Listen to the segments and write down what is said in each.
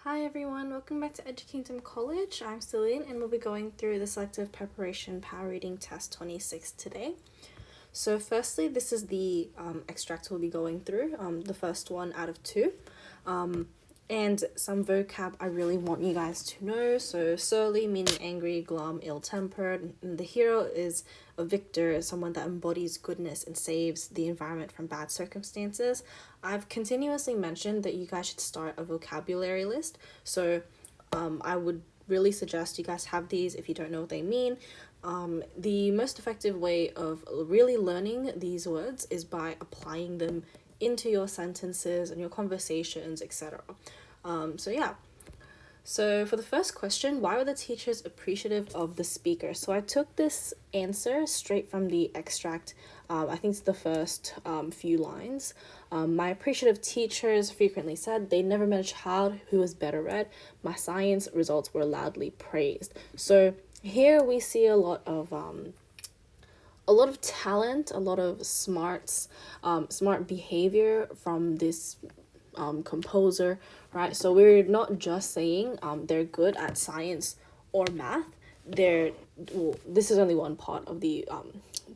Hi everyone, welcome back to Kingdom College. I'm Celine and we'll be going through the Selective Preparation Power Reading Test 26 today. So firstly, this is the extract we'll be going through, the first one out of two. And some vocab I really want you guys to know. So surly meaning angry, glum, ill-tempered. And the hero is a victor, someone that embodies goodness and saves the environment from bad circumstances. I've continuously mentioned that you guys should start a vocabulary list. So I would really suggest you guys have these if you don't know what they mean. The most effective way of really learning these words is by applying them into your sentences and your conversations, etc. So for the first question, why were the teachers appreciative of the speaker? So I took this answer straight from the extract. I think it's the first few lines. My appreciative teachers frequently said they never met a child who was better read. My science results were loudly praised. So here we see a lot of talent, a lot of smart behavior from this composer, right? So we're not just saying they're good at science or math. This is only one part of the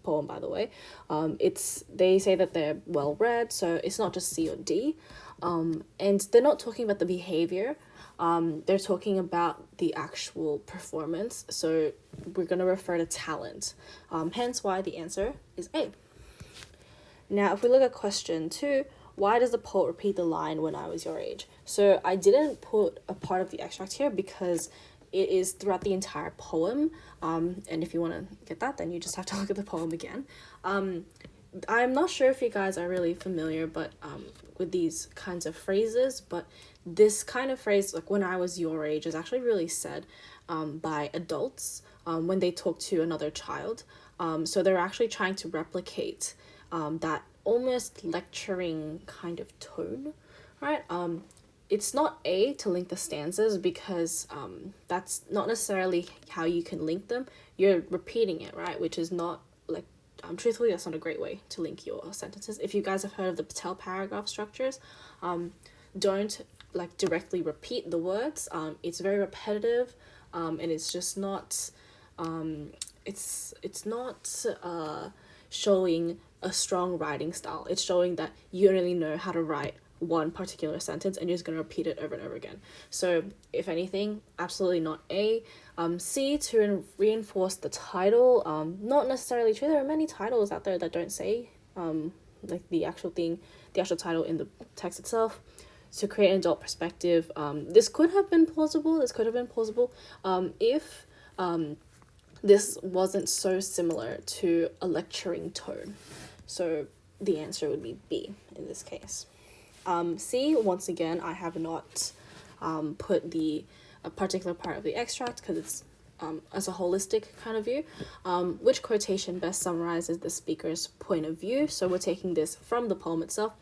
poem, by the way. They say that they're well read, so it's not just C or D. And they're not talking about the behavior. They're talking about the actual performance. So we're going to refer to talent. Hence why the answer is A. Now, if we look at question 2, why does the poet repeat the line, when I was your age? So I didn't put a part of the extract here because it is throughout the entire poem. And if you want to get that, then you just have to look at the poem again. I'm not sure if you guys are really familiar with these kinds of phrases, but this kind of phrase, like when I was your age, is actually really said by adults when they talk to another child. So they're actually trying to replicate that almost lecturing kind of tone, right? It's not A to link the stanzas because that's not necessarily how you can link them. You're repeating it, right? Which is not like, truthfully, that's not a great way to link your sentences. If you guys have heard of the Patel paragraph structures, don't like directly repeat the words. It's very repetitive, and it's just not, it's not showing a strong writing style. It's showing that you really know how to write one particular sentence and you're just going to repeat it over and over again. So if anything, absolutely not A. C, to reinforce the title. Not necessarily true. There are many titles out there that don't say like the actual title in the text itself. To create an adult perspective. This could have been plausible. If this wasn't so similar to a lecturing tone. So the answer would be B in this case. C, once again, I have not put a particular part of the extract because it's as a holistic kind of view. Which quotation best summarizes the speaker's point of view? So we're taking this from the poem itself.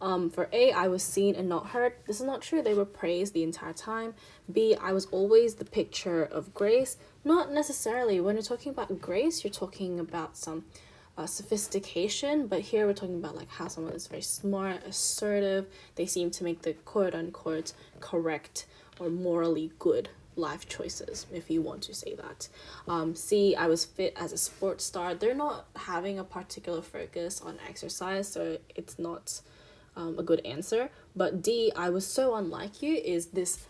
For A, I was seen and not heard. This is not true. They were praised the entire time. B, I was always the picture of grace. Not necessarily. When you're talking about grace, you're talking about some sophistication, but here we're talking about like how someone is very smart, assertive. They seem to make the quote-unquote correct or morally good life choices, if you want to say that. C, I was fit as a sports star. They're not having a particular focus on exercise, so it's not a good answer. But D, I was so unlike you, is this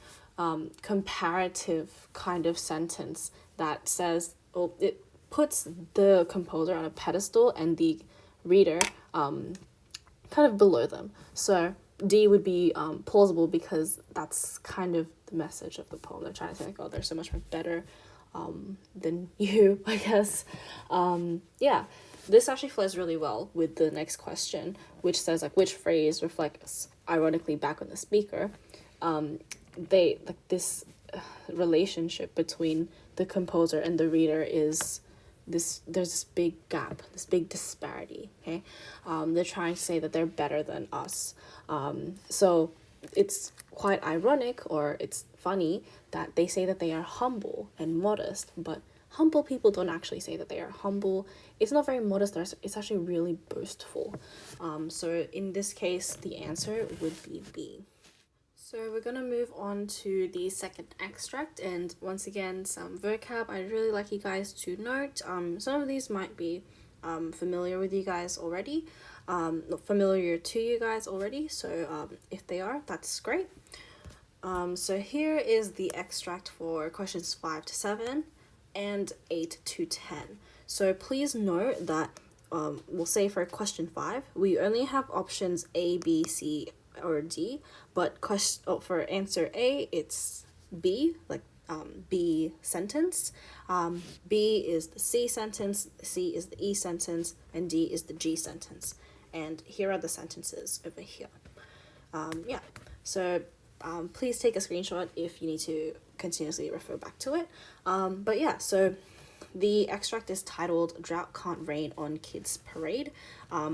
comparative kind of sentence that says, it puts the composer on a pedestal and the reader kind of below them. So D would be plausible because that's kind of the message of the poem. They're trying to say like, oh, they're so much more better than you, I guess. This actually flows really well with the next question, which says like, which phrase reflects ironically back on the speaker. They like this relationship between the composer and the reader is there's this big gap, this big disparity. Okay, they're trying to say that they're better than us. So it's quite ironic, or it's funny, that they say that they are humble and modest, but humble people don't actually say that they are humble. It's not very modest, it's actually really boastful. So in this case, the answer would be B. So we're gonna move on to the second extract, and once again some vocab I'd really like you guys to note. Some of these might be familiar with you guys already, not familiar to you guys already, so if they are, that's great. So here is the extract for questions 5 to 7 and 8 to 10. So please note that we'll say for question 5, we only have options A, B, C, or D, but for answer A, it's B, like B sentence. B is the C sentence, C is the E sentence, and D is the G sentence. And here are the sentences over here. Yeah, so please take a screenshot if you need to continuously refer back to it. But yeah, so the extract is titled Drought Can't Rain on Kids Parade,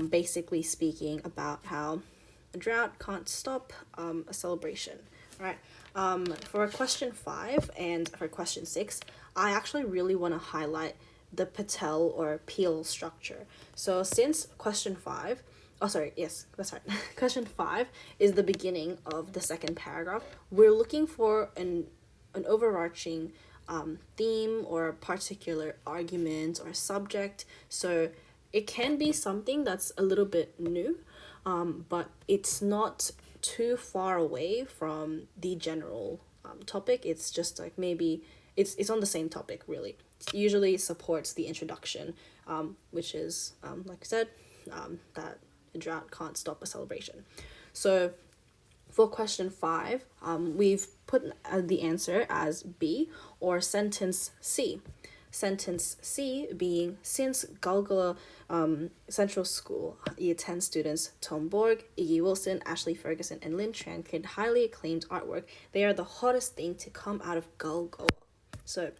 basically speaking about how a drought can't stop a celebration, right? For question 5 and for question 6, I actually really want to highlight the Patel or Peel structure. So since question 5, oh sorry, yes, that's right. Question 5 is the beginning of the second paragraph. We're looking for an overarching theme or particular argument or subject. So it can be something that's a little bit new, but it's not too far away from the general topic. It's just like maybe it's on the same topic really. It usually supports the introduction, which is like I said, that a drought can't stop a celebration. So for question 5, we've put the answer as B or sentence C. Sentence C being, since Gulgala Central School, Year 10 students Tom Borg, Iggy Wilson, Ashley Ferguson, and Lynn Tran created highly acclaimed artwork, they are the hottest thing to come out of Gulgala. So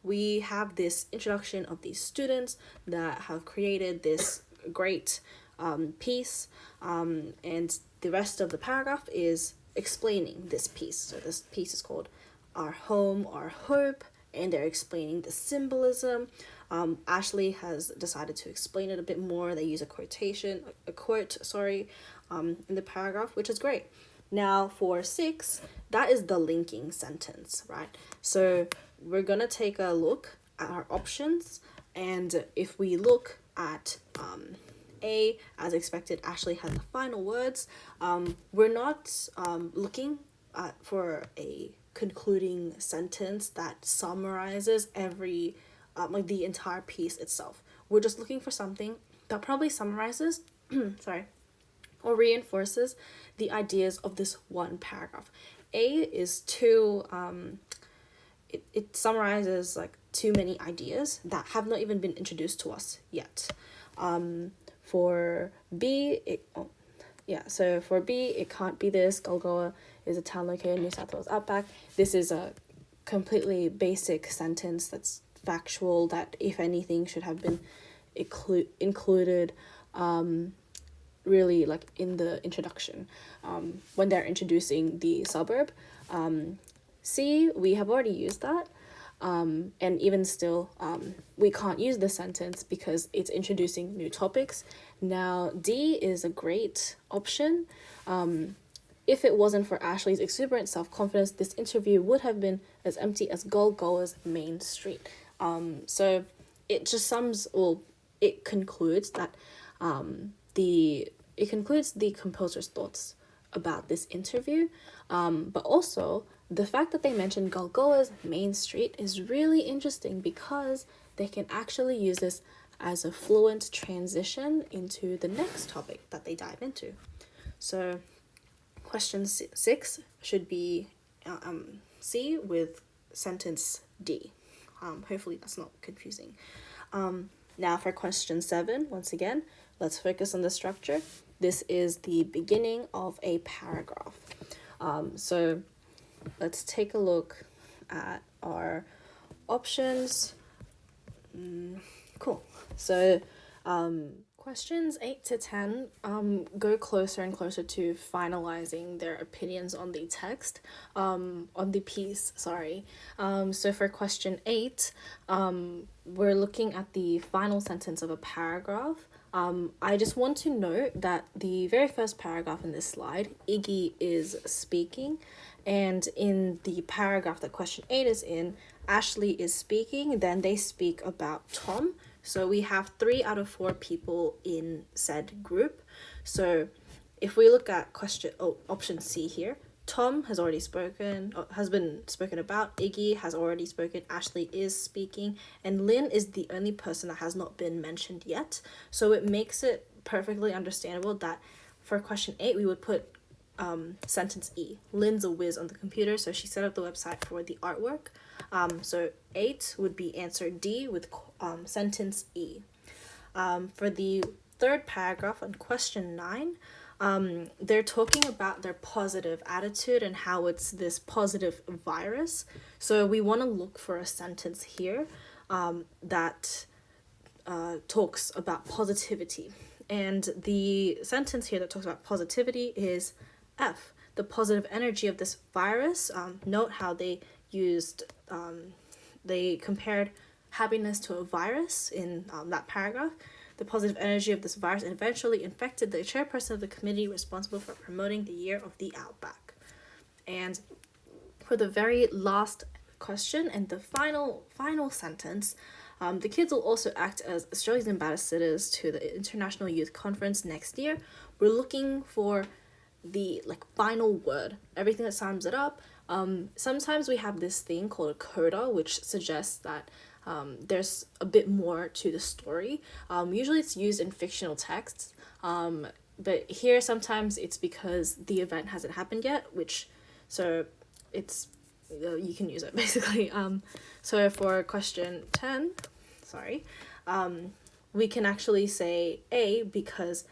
we have this introduction of these students that have created this great piece, and the rest of the paragraph is explaining this piece. So this piece is called Our Home, Our Hope, and they're explaining the symbolism. Ashley has decided to explain it a bit more. They use a quote, in the paragraph, which is great. Now for 6, that is the linking sentence, right? So we're gonna take a look at our options, and if we look at A, as expected, Ashley had the final words. We're not looking for a concluding sentence that summarizes every, like the entire piece itself. We're just looking for something that probably summarizes, or reinforces the ideas of this one paragraph. A is too, it summarizes like too many ideas that have not even been introduced to us yet. For B, for B, it can't be this. Gulgala is a town located in New South Wales outback. This is a completely basic sentence that's factual, that if anything should have been included really like in the introduction when they're introducing the suburb. C, we have already used that. And even still, we can't use this sentence because it's introducing new topics. Now, D is a great option. If it wasn't for Ashley's exuberant self-confidence, this interview would have been as empty as Gulgala's main street. So it just it concludes that it concludes the composer's thoughts about this interview, but also the fact that they mentioned Gulgala's main street is really interesting because they can actually use this as a fluent transition into the next topic that they dive into. So question 6 should be C with sentence D. Hopefully that's not confusing. Now for question 7, once again, let's focus on the structure. This is the beginning of a paragraph. So let's take a look at our options. Cool. So questions 8 to 10 go closer and closer to finalizing their opinions on the text, on the piece, sorry. So for question 8, we're looking at the final sentence of a paragraph. I just want to note that the very first paragraph in this slide, Iggy is speaking, And in the paragraph that question 8 is in, Ashley is speaking, then they speak about Tom. So we have 3 out of 4 people in said group. So if we look at option C here, Tom has already spoken, has been spoken about, Iggy has already spoken, Ashley is speaking, and Lynn is the only person that has not been mentioned yet. So it makes it perfectly understandable that for question 8, we would put sentence E. Lynn's a whiz on the computer, so she set up the website for the artwork. So 8 would be answer D with sentence E. For the third paragraph on question 9, they're talking about their positive attitude and how it's this positive virus. So we want to look for a sentence here that talks about positivity. And the sentence here that talks about positivity is F, the positive energy of this virus. Note how they used, they compared happiness to a virus in that paragraph. The positive energy of this virus eventually infected the chairperson of the committee responsible for promoting the year of the Outback. And for the very last question and the final sentence, the kids will also act as Australia's ambassadors to the International Youth Conference next year. We're looking for the final word, everything that sums it up. Sometimes we have this thing called a coda, which suggests that there's a bit more to the story. Usually it's used in fictional texts, but here sometimes it's because the event hasn't happened yet, so it's you can use it basically. So for question 10, we can actually say A because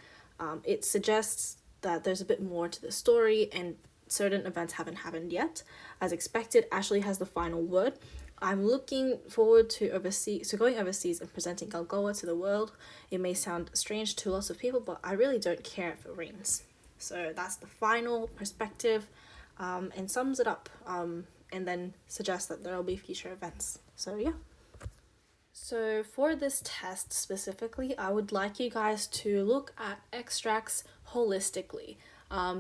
it suggests that there's a bit more to the story and certain events haven't happened yet. As expected, Ashley has the final word. I'm looking forward to going overseas and presenting Galgoa to the world. It may sound strange to lots of people, but I really don't care if it rains. So that's the final perspective, and sums it up, and then suggests that there will be future events. So yeah. So for this test specifically, I would like you guys to look at extracts holistically.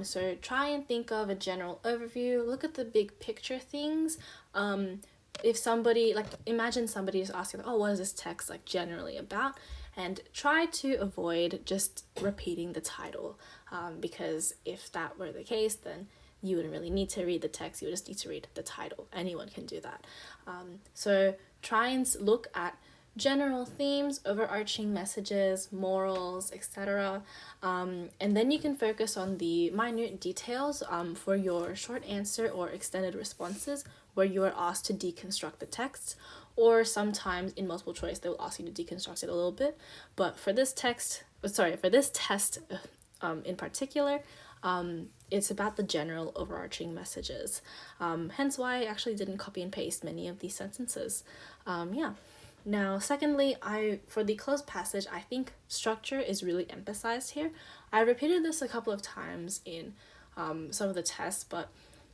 So try and think of a general overview, look at the big picture things. If somebody, imagine somebody is asking, oh, what is this text generally about? And try to avoid just repeating the title, because if that were the case, then you wouldn't really need to read the text, you would just need to read the title. Anyone can do that. So try and look at general themes, overarching messages, morals, etc. And then you can focus on the minute details for your short answer or extended responses where you are asked to deconstruct the text, or sometimes in multiple choice they will ask you to deconstruct it a little bit. But for this test in particular, it's about the general overarching messages. Hence why I actually didn't copy and paste many of these sentences. Now, secondly, for the closed passage, I think structure is really emphasized here. I repeated this a couple of times in some of the tests, but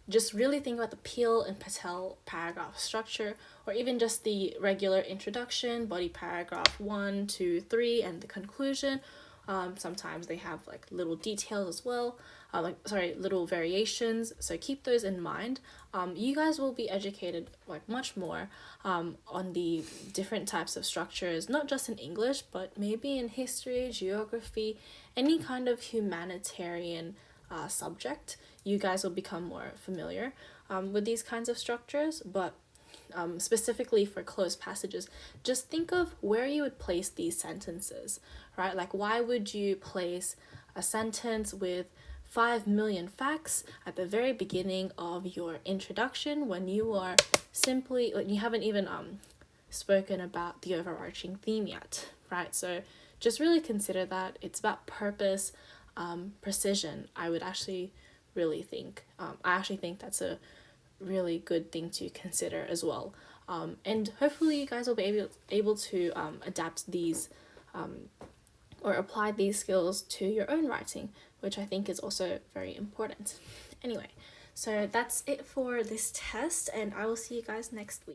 just really think about the Peel and Patel paragraph structure, or even just the regular introduction, body paragraph 1, 2, 3, and the conclusion. Sometimes they have little details as well, little variations, so keep those in mind. You guys will be educated much more on the different types of structures, not just in English, but maybe in history, geography, any kind of humanitarian subject. You guys will become more familiar with these kinds of structures, but specifically for closed passages, just think of where you would place these sentences, right? Why would you place a sentence with 5 million facts at the very beginning of your introduction when you are simply, you haven't even spoken about the overarching theme yet, right? So just really consider that. It's about purpose, precision. I actually think that's a really good thing to consider as well. And hopefully you guys will be able to adapt these or apply these skills to your own writing, which I think is also very important. Anyway, so that's it for this test, and I will see you guys next week.